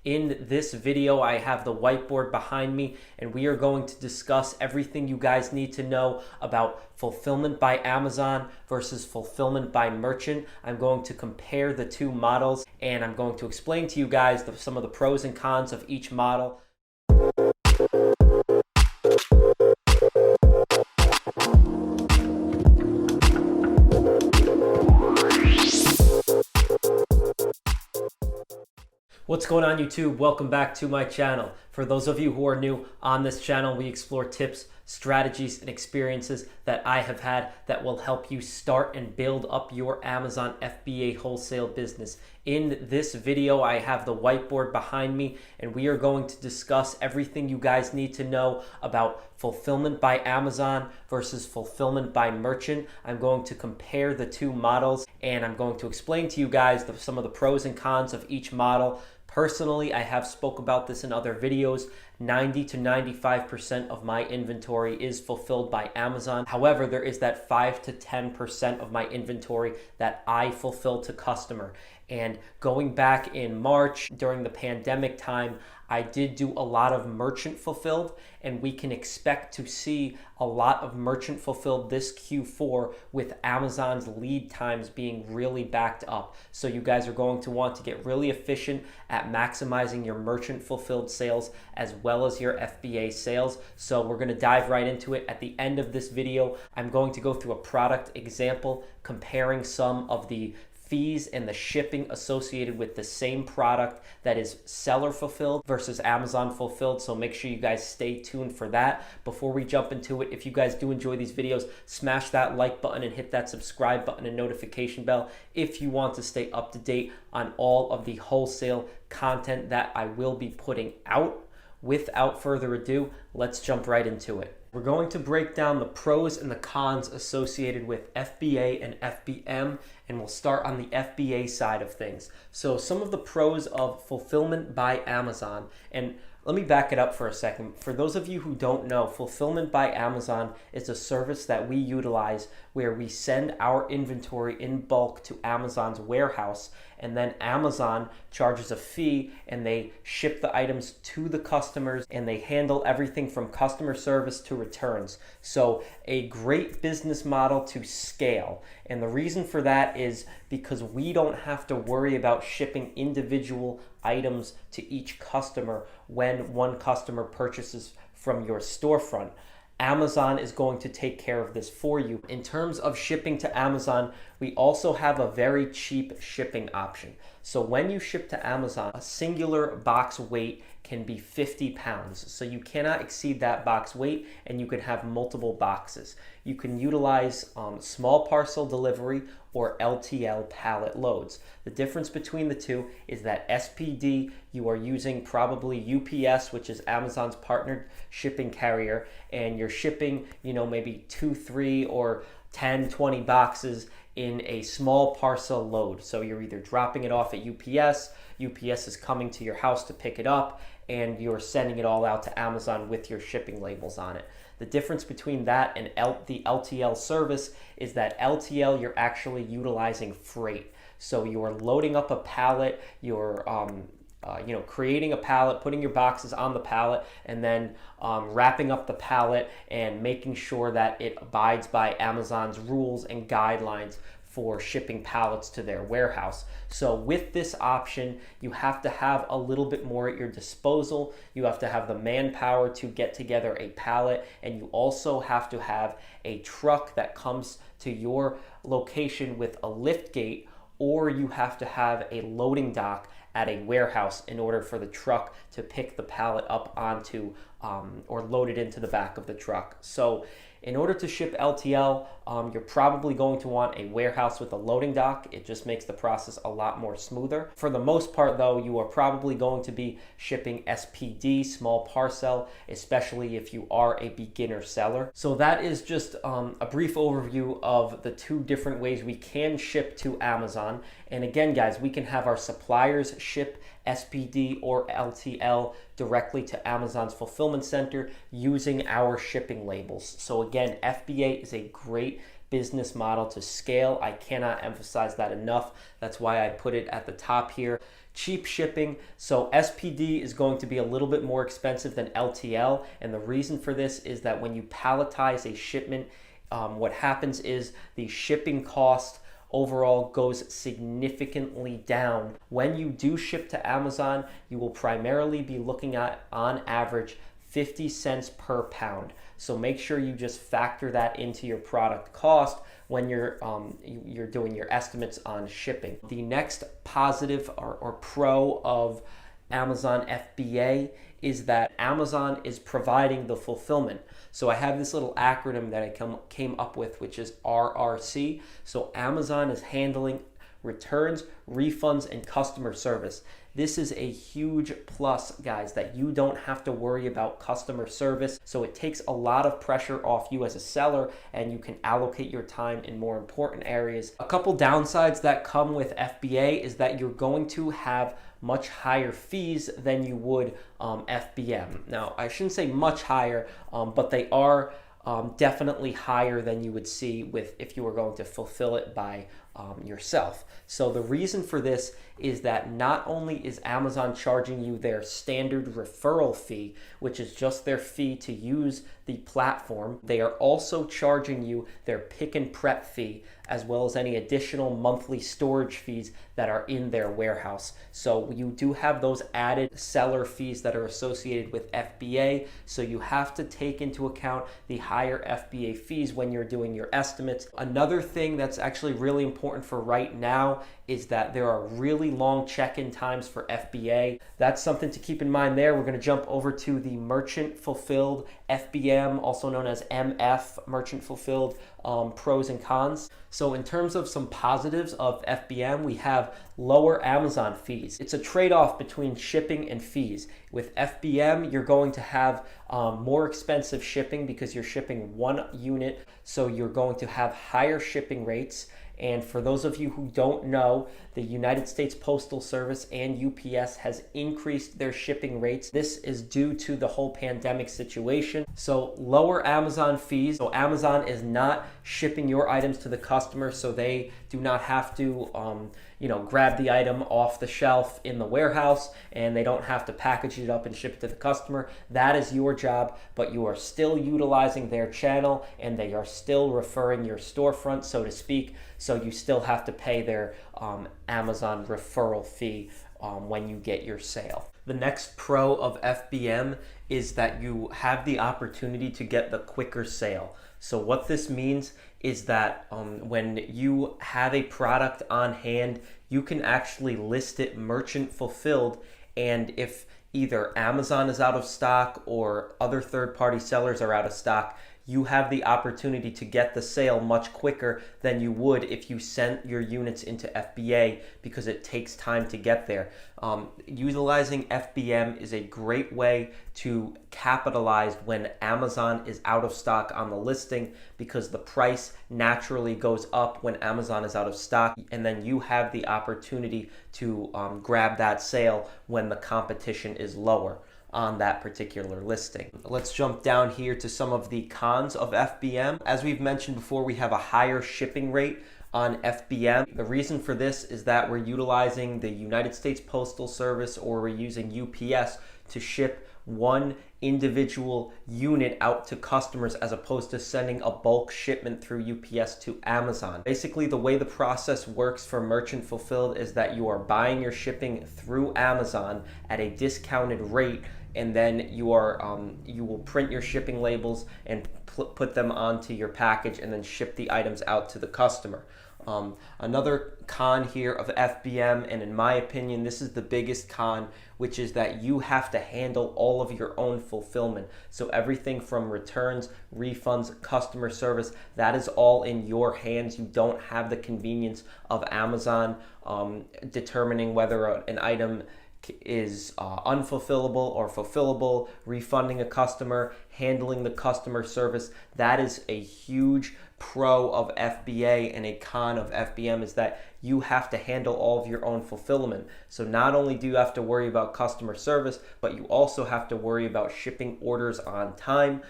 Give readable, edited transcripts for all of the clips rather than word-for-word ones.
In this video, I have the whiteboard behind me, and we are going to discuss everything you guys need to know about fulfillment by Amazon versus fulfillment by merchant. I'm going to compare the two models, and I'm going to explain to you guys some of the pros and cons of each model. What's going on, YouTube? Welcome back to my channel. For those of you who are new on this channel, we explore tips, strategies, and experiences that I have had that will help you start and build up your Amazon FBA wholesale business. In this video, I have the whiteboard behind me, and we are going to discuss everything you guys need to know about fulfillment by Amazon versus fulfillment by merchant. I'm going to compare the two models, and I'm going to explain to you guys some of the pros and cons of each model. Personally, I have spoke about this in other videos. 90 to 95% of my inventory is fulfilled by Amazon. However, there is that 5 to 10% of my inventory that I fulfill to customer. And going back in March during the pandemic time, I did do a lot of merchant fulfilled, and we can expect to see a lot of merchant fulfilled this Q4 with Amazon's lead times being really backed up. So you guys are going to want to get really efficient at maximizing your merchant fulfilled sales as well as your FBA sales. So we're going to dive right into it. At the end of this video, I'm going to go through a product example comparing some of the fees and the shipping associated with the same product that is seller fulfilled versus Amazon fulfilled. So make sure you guys stay tuned for that. Before we jump into it, if you guys do enjoy these videos, smash that like button and hit that subscribe button and notification bell if you want to stay up to date on all of the wholesale content that I will be putting out. Without further ado, let's jump right into it. We're going to break down the pros and the cons associated with FBA and FBM, and we'll start on the FBA side of things. So some of the pros of fulfillment by Amazon, and let me back it up for a second. For those of you who don't know, fulfillment by Amazon is a service that we utilize where we send our inventory in bulk to Amazon's warehouse, and then Amazon charges a fee and they ship the items to the customers, and they handle everything from customer service to returns. So a great business model to scale. And the reason for that is because we don't have to worry about shipping individual items to each customer when one customer purchases from your storefront. Amazon is going to take care of this for you. In terms of shipping to Amazon, we also have a very cheap shipping option. So when you ship to Amazon, a singular box weight can be 50 pounds. So you cannot exceed that box weight, and you can have multiple boxes. You can utilize small parcel delivery or LTL pallet loads. The difference between the two is that SPD, you are using probably UPS, which is Amazon's partnered shipping carrier, and you're shipping, maybe 2, 3, or 10, 20 boxes in a small parcel load. So you're either dropping it off at UPS is coming to your house to pick it up, and you're sending it all out to Amazon with your shipping labels on it. The difference between that and the LTL service is that LTL, you're actually utilizing freight. So you're loading up a pallet, you're creating a pallet, putting your boxes on the pallet, and then wrapping up the pallet and making sure that it abides by Amazon's rules and guidelines for shipping pallets to their warehouse. So with this option, you have to have a little bit more at your disposal. You have to have the manpower to get together a pallet, and you also have to have a truck that comes to your location with a lift gate, or you have to have a loading dock at a warehouse in order for the truck to pick the pallet up onto or load it into the back of the truck. So in order to ship LTL, you're probably going to want a warehouse with a loading dock. It just makes the process a lot more smoother. For the most part though, you are probably going to be shipping SPD, small parcel, especially if you are a beginner seller. So that is just a brief overview of the two different ways we can ship to Amazon. And again, guys, we can have our suppliers ship SPD or LTL directly to Amazon's fulfillment center using our shipping labels. So again, FBA is a great business model to scale. I cannot emphasize that enough. That's why I put it at the top here. Cheap shipping. So SPD is going to be a little bit more expensive than LTL. And the reason for this is that when you palletize a shipment, what happens is the shipping cost overall goes significantly down. When you do ship to Amazon, you will primarily be looking at, on average, 50 cents per pound. So make sure you just factor that into your product cost when you're doing your estimates on shipping. The next positive or pro of Amazon FBA is that Amazon is providing the fulfillment. So I have this little acronym that I came up with, which is RRC. So Amazon is handling returns, refunds, and customer service. This is a huge plus, guys, that you don't have to worry about customer service. So it takes a lot of pressure off you as a seller, and you can allocate your time in more important areas. A couple downsides that come with FBA is that you're going to have much higher fees than you would FBM. Now, I shouldn't say much higher, but they are definitely higher than you would see with if you were going to fulfill it by yourself. So the reason for this is that not only is Amazon charging you their standard referral fee, which is just their fee to use the platform, they are also charging you their pick and prep fee, as well as any additional monthly storage fees that are in their warehouse. So you do have those added seller fees that are associated with FBA. So you have to take into account the higher FBA fees when you're doing your estimates. Another thing that's actually really important for right now is that there are really long check-in times for FBA. That's something to keep in mind there. We're going to jump over to the merchant fulfilled FBM, also known as MF, merchant fulfilled, pros and cons. So in terms of some positives of FBM, we have lower Amazon fees. It's a trade-off between shipping and fees. With FBM, you're going to have more expensive shipping because you're shipping one unit, so you're going to have higher shipping rates. And for those of you who don't know, the United States Postal Service and UPS has increased their shipping rates. This is due to the whole pandemic situation. So lower Amazon fees. So Amazon is not shipping your items to the customer, so they do not have to grab the item off the shelf in the warehouse, and they don't have to package it up and ship it to the customer. That is your job, but you are still utilizing their channel, and they are still referring your storefront, so to speak. So you still have to pay their Amazon referral fee when you get your sale. The next pro of FBM is that you have the opportunity to get the quicker sale. So what this means is that when you have a product on hand, you can actually list it merchant fulfilled, and if either Amazon is out of stock or other third-party sellers are out of stock, you have the opportunity to get the sale much quicker than you would if you sent your units into FBA, because it takes time to get there. Utilizing FBM is a great way to capitalize when Amazon is out of stock on the listing, because the price naturally goes up when Amazon is out of stock, and then you have the opportunity to grab that sale when the competition is lower on that particular listing. Let's jump down here to some of the cons of FBM. As we've mentioned before, we have a higher shipping rate on FBM. The reason for this is that we're utilizing the United States Postal Service, or we're using UPS to ship one individual unit out to customers, as opposed to sending a bulk shipment through UPS to Amazon. Basically, the way the process works for merchant fulfilled is that you are buying your shipping through Amazon at a discounted rate, and then you will print your shipping labels and put them onto your package and then ship the items out to the customer. Another con here of FBM, and in my opinion, this is the biggest con, which is that you have to handle all of your own fulfillment. So everything from returns, refunds, customer service, that is all in your hands. You don't have the convenience of Amazon determining whether an item is unfulfillable or fulfillable, refunding a customer, handling the customer service. That is a huge pro of FBA, and a con of FBM is that you have to handle all of your own fulfillment. So not only do you have to worry about customer service, but you also have to worry about shipping orders on time,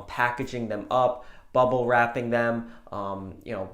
packaging them up, bubble wrapping them,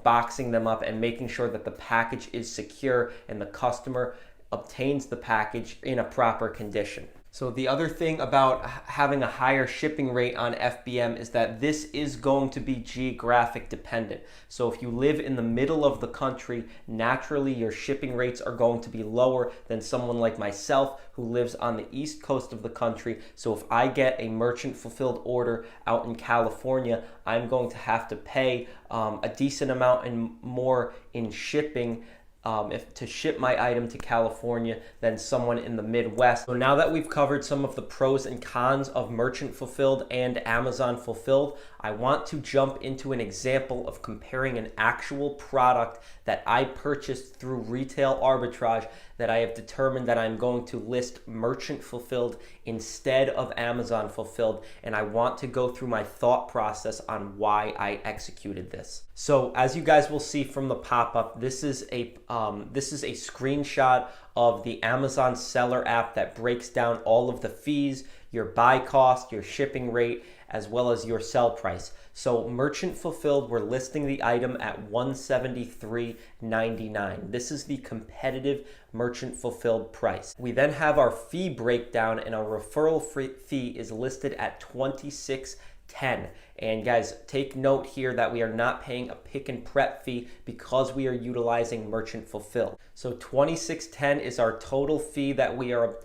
boxing them up, and making sure that the package is secure and the customer obtains the package in a proper condition. So the other thing about having a higher shipping rate on FBM is that this is going to be geographic dependent. So if you live in the middle of the country, naturally your shipping rates are going to be lower than someone like myself who lives on the east coast of the country. So if I get a merchant fulfilled order out in California, I'm going to have to pay a decent amount and more in shipping to ship my item to California than someone in the Midwest. So now that we've covered some of the pros and cons of merchant fulfilled and Amazon fulfilled, I want to jump into an example of comparing an actual product that I purchased through retail arbitrage that I have determined that I'm going to list merchant fulfilled instead of Amazon fulfilled, and I want to go through my thought process on why I executed this. So as you guys will see from the pop-up, this is a screenshot of the Amazon seller app that breaks down all of the fees, your buy cost, your shipping rate, as well as your sell price. So merchant fulfilled, we're listing the item at $173.99. This is the competitive merchant fulfilled price. We then have our fee breakdown, and our referral fee is listed at $26.10. And guys, take note here that we are not paying a pick and prep fee because we are utilizing merchant fulfilled. So $26.10 is our total fee that we are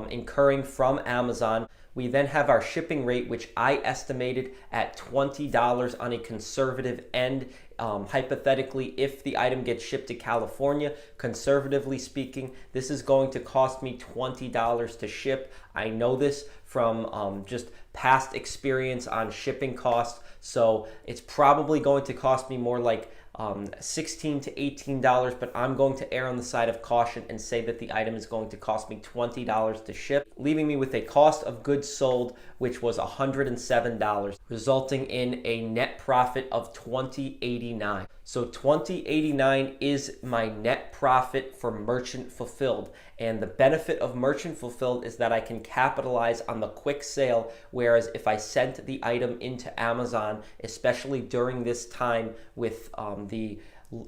incurring from Amazon. We then have our shipping rate, which I estimated at $20 on a conservative end. Hypothetically, if the item gets shipped to California, conservatively speaking, this is going to cost me $20 to ship. I know this from just past experience on shipping costs, so it's probably going to cost me more like $16 to $18, but I'm going to err on the side of caution and say that the item is going to cost me $20 to ship, leaving me with a cost of goods sold which was $107, resulting in a net profit of $20.89. So $20.89 is my net profit for merchant fulfilled. And the benefit of merchant fulfilled is that I can capitalize on the quick sale, whereas if I sent the item into Amazon, especially during this time with the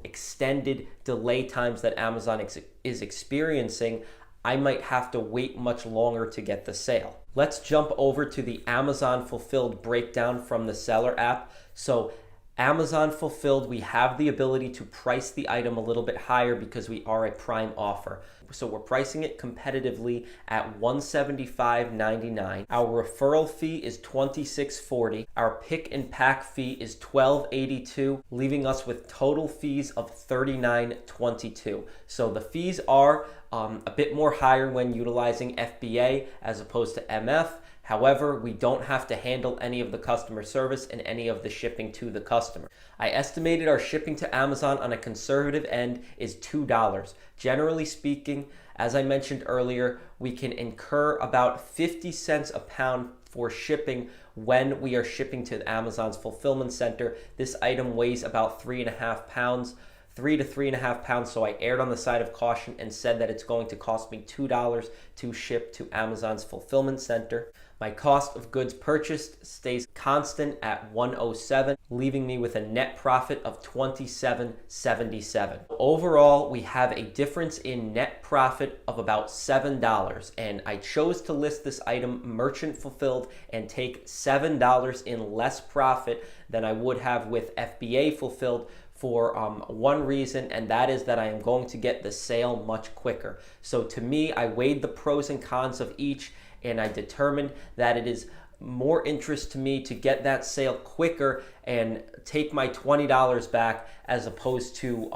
extended delay times that Amazon is experiencing, I might have to wait much longer to get the sale. Let's jump over to the Amazon fulfilled breakdown from the seller app. So Amazon fulfilled, we have the ability to price the item a little bit higher because we are a prime offer. So we're pricing it competitively at $175.99. Our referral fee is $26.40. Our pick and pack fee is $12.82, leaving us with total fees of $39.22. So the fees are a bit more higher when utilizing FBA as opposed to MF. However, we don't have to handle any of the customer service and any of the shipping to the customer. I estimated our shipping to Amazon on a conservative end is $2. Generally speaking, as I mentioned earlier, we can incur about 50 cents a pound for shipping when we are shipping to Amazon's fulfillment center. This item weighs about 3.5 pounds. 3 to 3.5 pounds, so I erred on the side of caution and said that it's going to cost me $2 to ship to Amazon's fulfillment center. My cost of goods purchased stays constant at $107, leaving me with a net profit of $27.77. Overall, we have a difference in net profit of about $7, and I chose to list this item merchant fulfilled and take $7 in less profit than I would have with FBA fulfilled for one reason, and that is that I am going to get the sale much quicker. So to me, I weighed the pros and cons of each, and I determined that it is more interest to me to get that sale quicker and take my $20 back as opposed to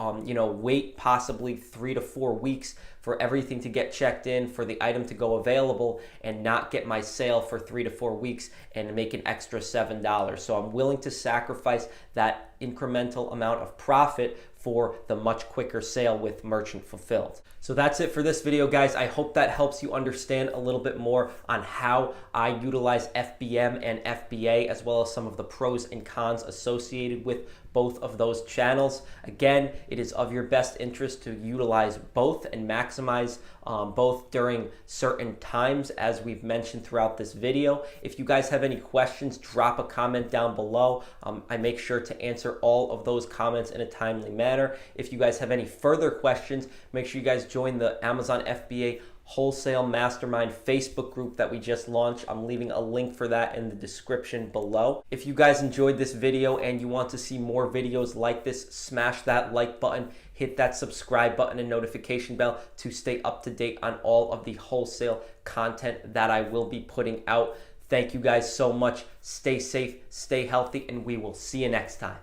wait possibly 3 to 4 weeks for everything to get checked in, for the item to go available, and not get my sale for 3 to 4 weeks and make an extra $7. So I'm willing to sacrifice that incremental amount of profit for the much quicker sale with merchant fulfilled. So that's it for this video, guys. I hope that helps you understand a little bit more on how I utilize FBM and FBA, as well as some of the pros and cons associated with both of those channels. Again, it is of your best interest to utilize both and maximize both during certain times, as we've mentioned throughout this video. If you guys have any questions, drop a comment down below. I make sure to answer all of those comments in a timely manner. If you guys have any further questions, make sure you guys join the Amazon FBA Wholesale Mastermind Facebook group that we just launched. I'm leaving a link for that in the description below. If you guys enjoyed this video and you want to see more videos like this, smash that like button, hit that subscribe button and notification bell to stay up to date on all of the wholesale content that I will be putting out. Thank you guys so much. Stay safe, stay healthy, and we will see you next time.